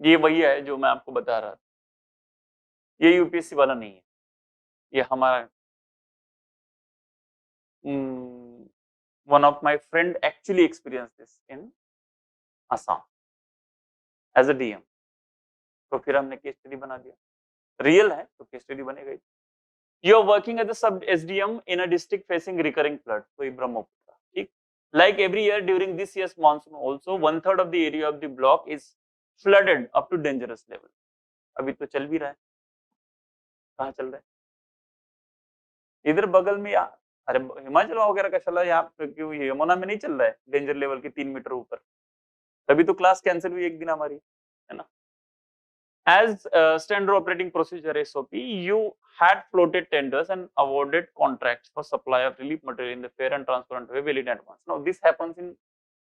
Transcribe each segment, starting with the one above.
ये वही है जो मैं आपको बता रहा था, ये यूपीएससी वाला नहीं है, ये हमारा one of my friend actually experienced this in Assam as a DM. तो फिर हमने केस स्टडी बना दिया, रियल है तो केस स्टडी बनेगा ही। You are working as a sub SDM in a district facing recurring flood, तो ये ब्रह्मपुत्र, ठीक। Like every year during this year's monsoon also 1/3 of the area of the block is flooded up to dangerous level. अभी तो चल भी रहा है, कहाँ चल रहा है? इधर बगल में, या अरे हिमाचल वगैरह का चला, यहाँ पे क्यों यमुना में नहीं चल रहा है डेंजर लेवल के 3 मीटर ऊपर? तभी तो क्लास कैंसिल हुई एक दिन हमारी, है ना। As standard operating procedure SOP, you had floated tenders and awarded contracts for supply of relief material in the fair and transparent way well in advance. Now this happens in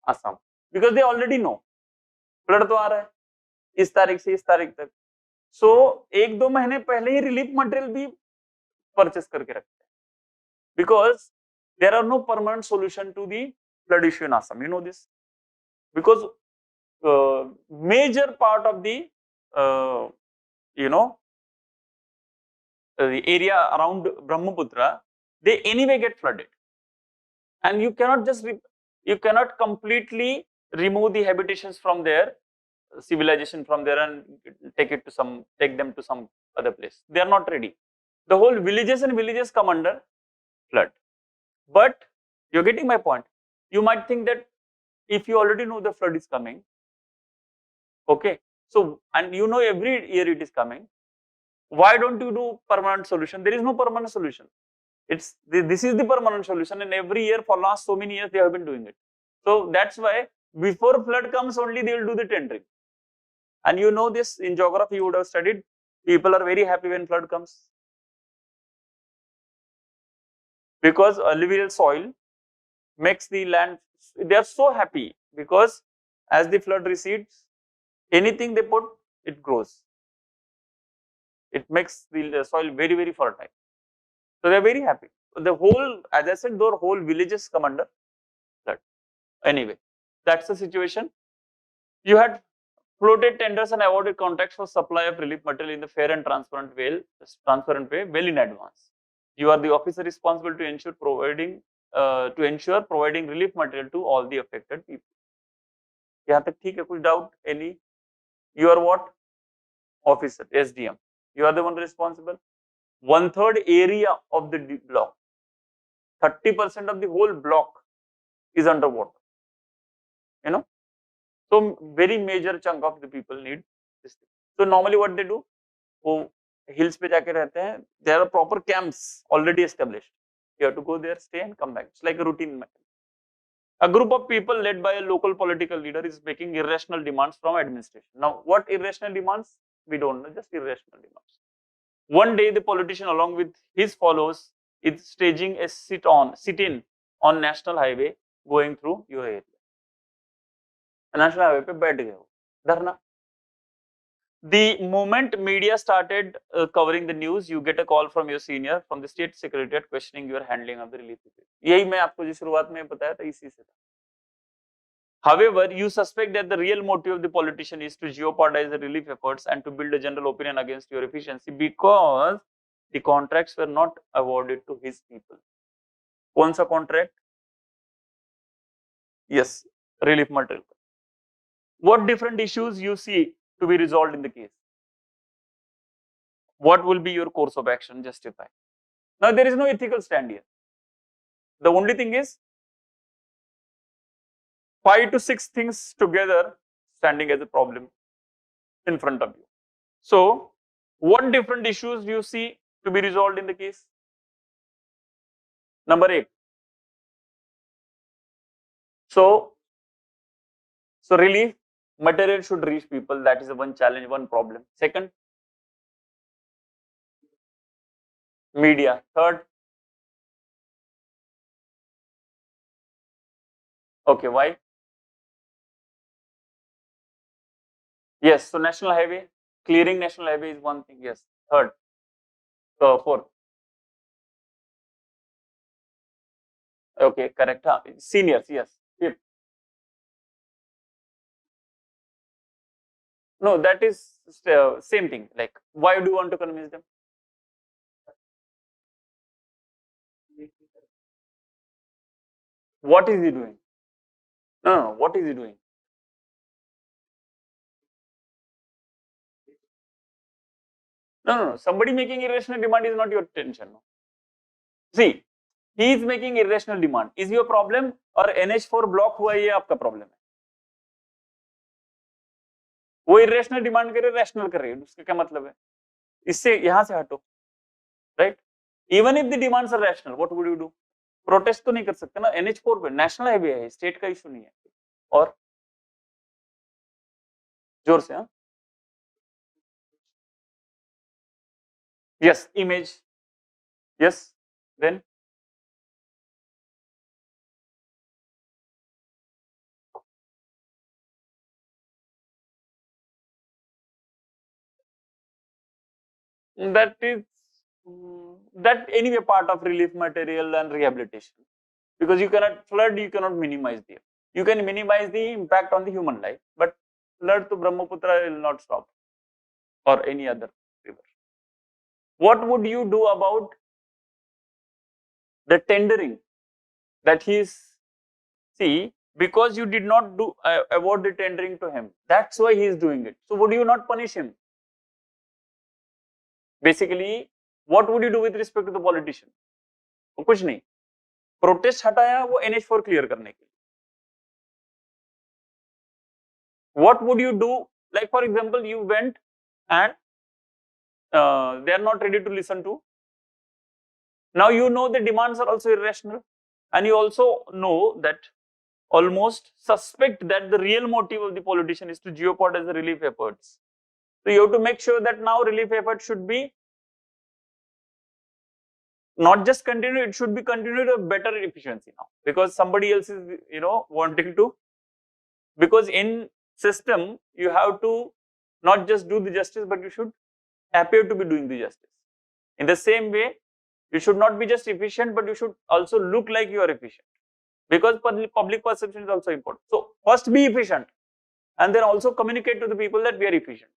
Assam because they already know flood तो आ रहा है इस तारीख से इस तारीख तक, सो 1-2 महीने पहले ही रिलीफ मटेरियल भी परचेस करके रखते हैं, because there are no permanent solution to the flood issue in Assam. You know this because major part of the the area around Brahmaputra, they anyway get flooded, and you cannot completely remove the habitations from there, civilization from there, and take them to some other place. They are not ready. The whole villages come under flood. But you're getting my point. You might think that if you already know the flood is coming, okay, so and you know every year it is coming, why don't you do permanent solution? There is no permanent solution. This is the permanent solution, and every year for last so many years they have been doing it. So that's why before flood comes only they will do the tendering. And you know this in geography you would have studied. People are very happy when flood comes because alluvial soil makes the land. They are so happy because as the flood recedes, anything they put, it grows. It makes the soil very, very fertile. So they are very happy. The whole, as I said, the whole villages come under flood. Anyway, that's the situation. You had floated tenders and awarded contracts for supply of relief material in the fair and transparent way well in advance. You are the officer responsible to ensure providing relief material to all the affected people. यहाँ तक ठीक है? कुछ doubt? Any? You are what? Officer, SDM. You are the one responsible. 1/3 area of the block, 30% of the whole block is underwater. You know, so very major chunk of the people need this thing. So normally what they do, वो hills पे जाके रहते हैं. There are proper camps already established. You have to go there, stay and come back. It's like a routine method. A group of people led by a local political leader is making irrational demands from administration. Now, what irrational demands? We don't know, just irrational demands. One day, the politician, along with his followers, is staging a sit-in on national highway going through your area. National highway पे बैठ गए हो, धरना. The moment media started covering the news, you get a call from your senior from the state secretariat questioning your handling of the relief. यही मैं आपको जो शुरुआत में बताया था, इसी से था. However, you suspect that the real motive of the politician is to jeopardize the relief efforts and to build a general opinion against your efficiency because the contracts were not awarded to his people. कौन सा contract? Yes, relief material. What different issues you see to be resolved in the case? What will be your course of action? Justify. Now, there is no ethical stand here. The only thing is 5 to 6 things together standing as a problem in front of you. So, what different issues do you see to be resolved in the case? Number 8. So relief material should reach people. That is one challenge, one problem. Second, media. Third, okay, why? Yes, so national highway, clearing national highway is one thing. Yes. Third, fourth. Okay, correct. Seniors, yes. Fifth. No, that is same thing. Like, why do you want to convince them? What is he doing? No, what is he doing? No. Somebody making irrational demand is not your tension. No. See, he is making irrational demand. Is your problem और NH4 block हुआ ये आपका problem है? वो irrational demand करे, rational करे, उसका क्या मतलब है? इससे यहां से हटो, right? Even if the demands are rational, what would you do? Protest तो नहीं कर सकते ना, NH4 पे नेशनल हाईवे है, स्टेट का इशू नहीं है. और जोर से, हाँ, yes, image, yes, then that is that anyway part of relief material and rehabilitation, because you cannot flood, you cannot minimize the, you can minimize the impact on the human life, but flood to Brahmaputra will not stop, or any other river. What would you do about the tendering that he is, see, because you did not do award the tendering to him, that's why he is doing it. So would you not punish him? Basically, what would you do with respect to the politician? कुछ नहीं, protest हटाया वो NH4 clear करने के लिए. What would you do? Like for example, you went and they are not ready to listen to. Now you know the demands are also irrational, and you also know that, almost suspect that the real motive of the politician is to jeopardize the relief efforts. So you have to make sure that now relief efforts should be not just continued, it should be continued with better efficiency now, because somebody else is, wanting to, because in system you have to not just do the justice, but you should appear to be doing the justice. In the same way, you should not be just efficient, but you should also look like you are efficient, because public perception is also important. So first be efficient, and then also communicate to the people that we are efficient.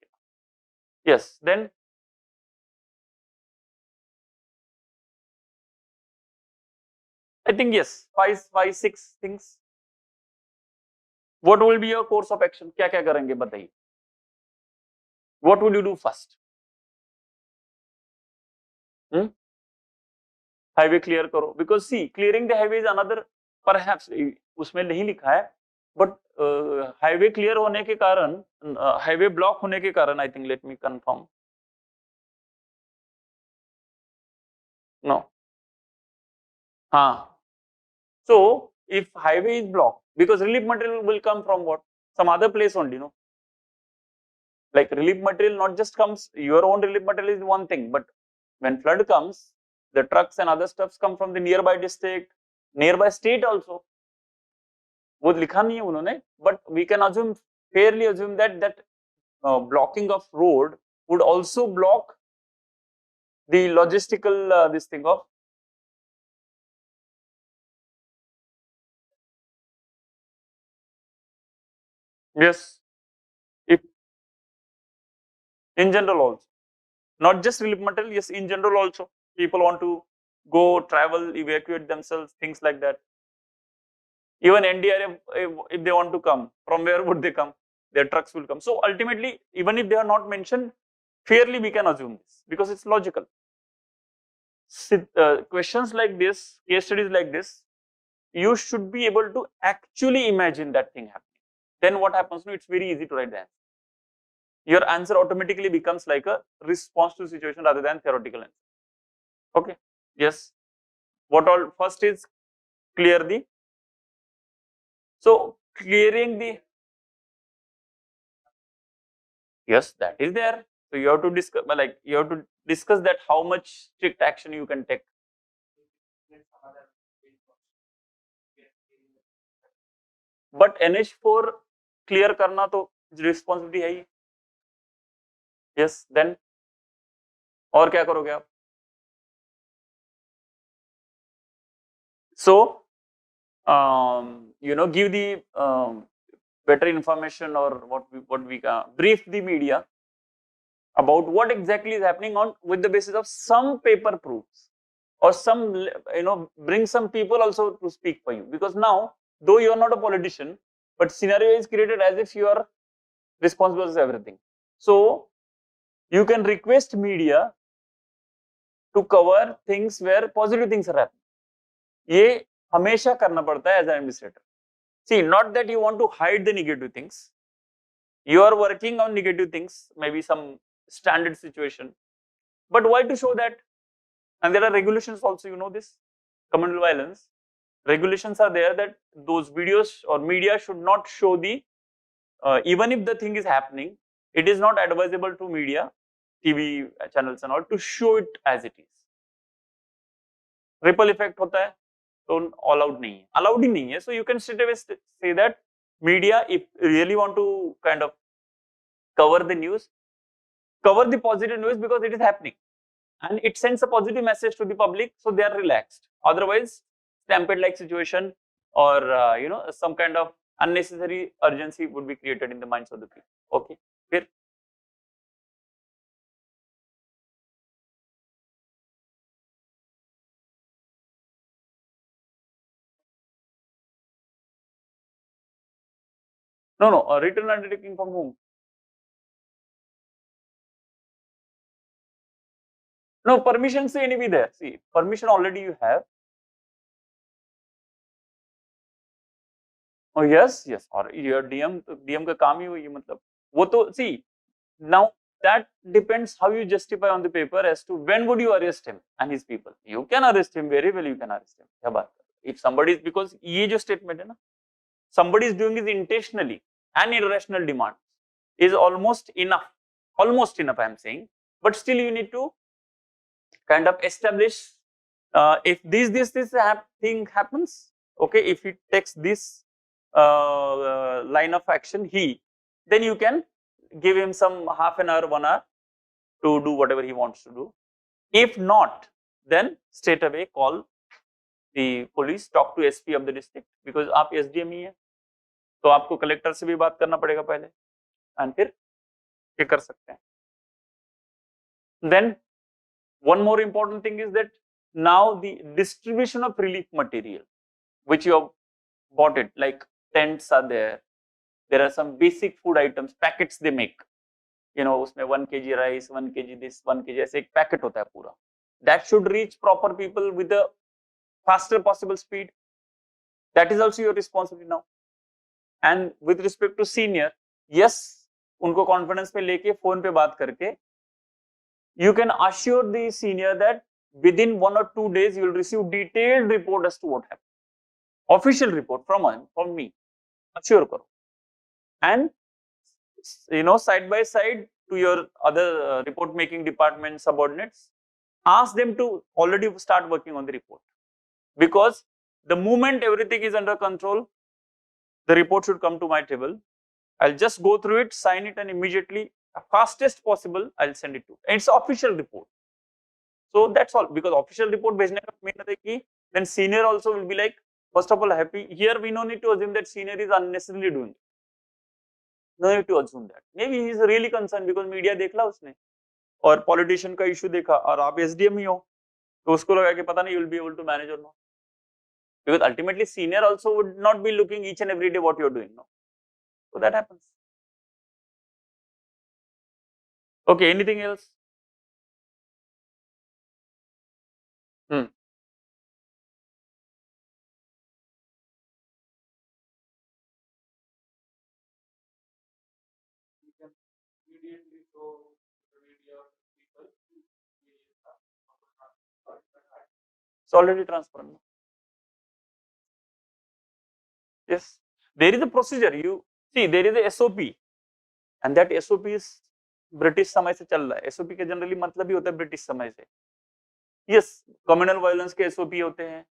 Yes, then I think yes, 5, 6 things. What will be your course of action? क्या क्या करेंगे बताइए? What would you do first? Highway clear करो, because see, clearing the highway is another, perhaps उसमें नहीं लिखा है, but highway clear होने के कारण, highway block होने के कारण, I think, let me confirm. No. हाँ. So if highway is blocked, because relief material will come from what? Some other place only, no? Like relief material not just comes, your own relief material is one thing, but when flood comes, the trucks and other stuffs come from the nearby district, nearby state also. वो लिखा नहीं है उन्होंने, but we can assume, fairly assume that blocking of road would also block the logistical this thing of. Yes, if in general also, not just relief material, yes, in general also, people want to go, travel, evacuate themselves, things like that. Even NDRF, if they want to come, from where would they come? Their trucks will come. So ultimately, even if they are not mentioned, fairly we can assume this, because it's logical. Questions like this, case studies like this, you should be able to actually imagine that thing happening. Then what happens? No, it's very easy to write the answer. Your answer automatically becomes like a response to situation rather than theoretical answer. Okay. Yes. What all? First is clear the. So clearing the. Yes, that is there. So you have to discuss, like you have to discuss that how much strict action you can take. But NH4 clear करना तो responsibility है ही. Yes, then और क्या करोगे आप? So give the better information, or what we brief the media about what exactly is happening on with the basis of some paper proofs, or some, bring some people also to speak for you, because now though you are not a politician, but scenario is created as if you are responsible for everything. So you can request media to cover things where positive things are happening. ये हमेशा करना पड़ता है as an administrator. See, not that you want to hide the negative things. You are working on negative things, maybe some standard situation, but why to show that? And there are regulations also, you know this, communal violence. Regulations are there that those videos or media should not show the, even if the thing is happening, it is not advisable to media, TV channels and all, to show it as it is. Ripple effect होता है, तो allowed नहीं है, allowed ही नहीं है. So you can straight away say that media, if really want to kind of cover the news, cover the positive news because it is happening, and it sends a positive message to the public, so they are relaxed. Otherwise, stampede-like situation, or some kind of unnecessary urgency would be created in the minds of the people. Okay, clear? No, a written undertaking from whom? No, permission से नहीं भी there. See, permission already you have. Oh yes, or your DM का काम ही वही है, मतलब वो तो see now that depends how you justify on the paper as to when would you arrest him and his people. You can arrest him very well. You can arrest him. क्या बात कर? If somebody is, because ये जो statement है ना, somebody is doing it intentionally and irrational demand is almost enough. Almost enough, I am saying, but still you need to kind of establish if this thing happens. Okay, if he takes this line of action, then you can give him some half an hour, 1 hour to do whatever he wants to do. If not, then straight away call the police, talk to SP of the district, because आप SDM ही है, तो आपको collector से भी बात करना पड़ेगा पहले, and फिर ये कर सकते हैं. Then one more important thing is that now the distribution of relief material, which you have bought it, like tents are there are some basic food items, packets they make, उसमें 1 kg rice, 1 kg this, 1 kg ऐसे एक packet होता है पूरा. That should reach proper people with the faster possible speed. That is also your responsibility now. And with respect to senior, yes, उनको confidence पे लेके phone पे बात करके, you can assure the senior that within 1 or 2 days you will receive detailed report as to what happened. Official report from me. Assure karo. And side by side to your other report making department subordinates, ask them to already start working on the report, because the moment everything is under control, the report should come to my table. I'll just go through it, sign it, and immediately, fastest possible, I'll send it to. And it's official report. So that's all, because official report भेजने का मेहनत है कि then senior also will be like, first of all, happy. Here we no need to assume that senior is unnecessarily doing it. No need to assume that. Maybe he is really concerned because media देखला उसने और politician का issue देखा और आप SDM ही हो, तो उसको लगा कि पता नहीं you will be able to manage or not. Because ultimately senior also would not be looking each and every day what you are doing. No? So that happens. Okay, anything else? It's already transparent. Yes, there is a procedure. You see, there is a SOP, and that SOP is British समय से चल रहा है. SOP के generally मतलब ही होता है British समय से. Yes, communal violence के SOP होते हैं,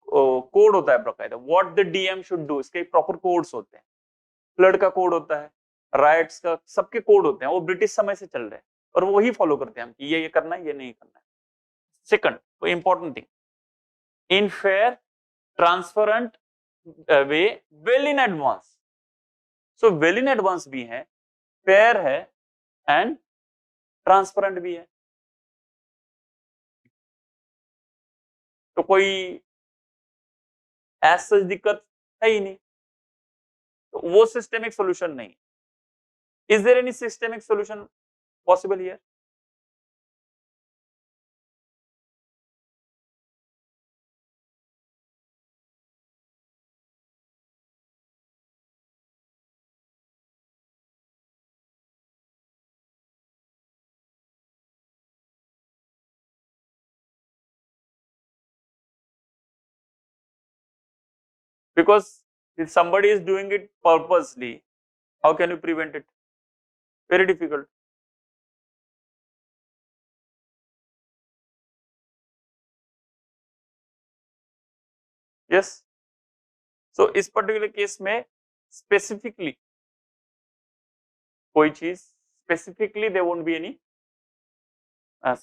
कोड होता है प्रकायदा. What the DM should do, इसके proper codes होते हैं. फ्लड का कोड होता है, राइट्स का, सबके कोड होते हैं, वो ब्रिटिश समय से चल रहे हैं और वो वही फॉलो करते हैं हम कि ये करना है, ये नहीं करना है. सेकंड, वो important thing, in fair transparent way, well in advance. So well in advance भी है, फेयर है एंड ट्रांसपेरेंट भी है। तो कोई ऐसा दिक्कत है ही नहीं, तो वो सिस्टेमिक सोल्यूशन नहीं। Is there any systemic solution possible here? Because if somebody is doing it purposely, how can you prevent it? Very difficult. Yes. So इस पर्टिकुलर केस में स्पेसिफिकली कोई चीज specifically there won't be any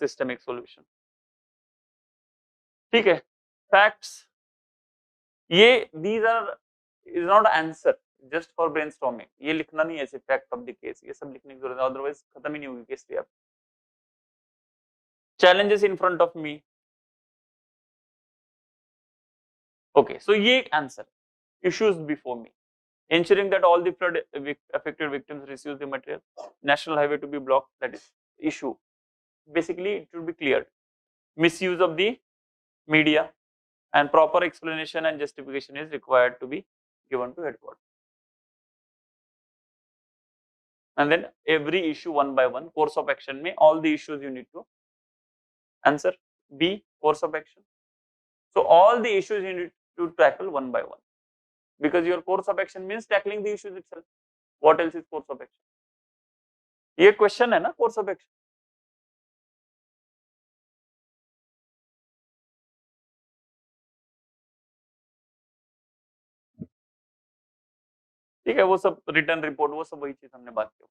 systemic solution. ठीक है, facts ये these are is not answer just for brainstorming. ये लिखना नहीं है ऐसे fact of the case, ये सब लिखने की जरूरत है, otherwise खत्म ही नहीं होगी केस आप। Challenges in front of me. Okay, so ये एक answer. Issues before me. Ensuring that all the flood affected victims receive the material. National highway to be blocked, that is issue. Basically, it should be cleared. Misuse of the media and proper explanation and justification is required to be given to headquarters. And then every issue one by one, course of action में all the issues you need to answer. B, course of action. So all the issues you need to tackle one by one, because your course of action means tackling the issues itself. What else is course of action? ये question है ना course of action. ठीक है, वो सब return report, वो सब वही चीज हमने बात की।